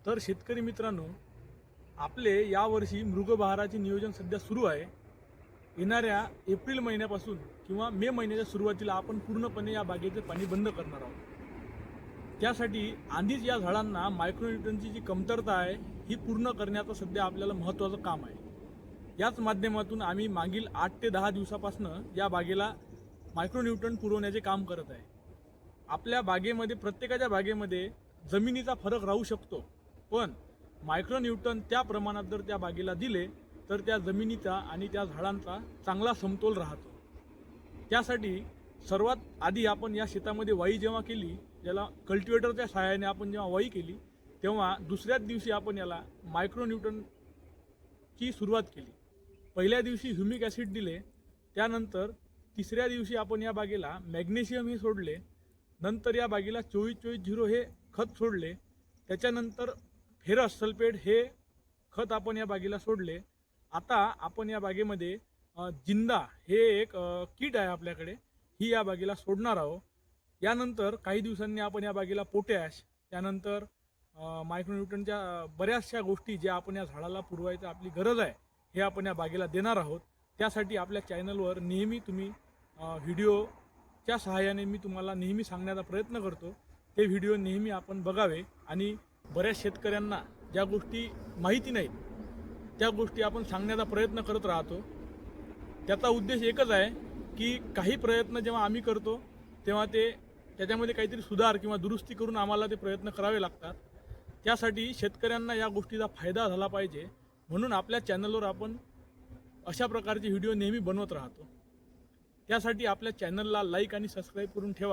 तर शेतकरी मित्रांनो, आपले यावर्षी मृगबहाराचे नियोजन सध्या सुरू आहे। येणाऱ्या एप्रिल महिन्यापासून किंवा मे महिन्याच्या सुरुवातीला आपण पूर्णपणे या बागेचे पाणी बंद करणार आहोत। त्यासाठी आधीच या झाडांना मायक्रोन्यूट्रनची जी कमतरता आहे ही पूर्ण करण्याचं सध्या आपल्याला महत्त्वाचं काम आहे। याच माध्यमातून आम्ही मागील 8 ते 10 दिवसापासून या बागेला मायक्रोन्यूट्रन पुरवण्याचे काम करत आहे। आपल्या बागेमध्ये प्रत्येकाच्या बागेमध्ये जमिनीचा फरक राहू शकतो, पण मायक्रोन्यूट्रन त्या प्रमाणात जर त्या बागेला दिले तर त्या जमिनीचा आणि त्या झाडांचा चांगला समतोल राहतो। त्यासाठी सर्वात आधी आपण या शेतामध्ये वाई जेव्हा केली, ज्याला कल्टिवेटरच्या सहाय्याने आपण जेव्हा वाई केली, तेव्हा दुसऱ्याच दिवशी आपण याला मायक्रोन्यूट्रनची सुरुवात केली। पहिल्या दिवशी ह्युमिक ॲसिड दिले, त्यानंतर तिसऱ्या दिवशी आपण या बागेला मॅग्नेशियम हे सोडले, नंतर या बागेला 24-24-0 हे खत सोडले, त्याच्यानंतर फेरस सल्फेट हे खत आपण या बागेला सोडले। आता आपण या बागेमध्ये जिंदा हे एक किट आहे आपल्याकडे, ही या बागेला सोडणार आहोत। यानंतर काही दिवसांनी आपण या बागेला पोटॅश, त्यानंतर मायक्रोन्यूट्रनच्या बऱ्याचशा गोष्टी ज्या आपण या झाडाला पुरवायचं आपली गरज आहे हे आपण या बागेला देणार आहोत। त्यासाठी आपल्या चॅनलवर नेहमी तुम्ही व्हिडिओच्या सहाय्याने मी तुम्हाला नेहमी सांगण्याचा प्रयत्न करतो, ते व्हिडिओ नेहमी आपण बघावे। आणि बऱ्याच शेतकऱ्यांना ज्या गोष्टी माहिती नाहीत त्या गोष्टी आपण सांगण्याचा प्रयत्न करत राहतो। त्याचा उद्देश एकच आहे की काही प्रयत्न जेव्हा आम्ही करतो तेव्हा त्याच्यामध्ये काहीतरी सुधार किंवा दुरुस्ती करून आम्हाला ते प्रयत्न करावे लागतात। त्यासाठी शेतकऱ्यांना या गोष्टीचा फायदा झाला पाहिजे म्हणून आपल्या चॅनलवर आपण अशा प्रकारचे व्हिडिओ नेहमी बनवत राहतो। त्यासाठी आपल्या चॅनलला लाईक आणि सबस्क्राईब करून ठेवा।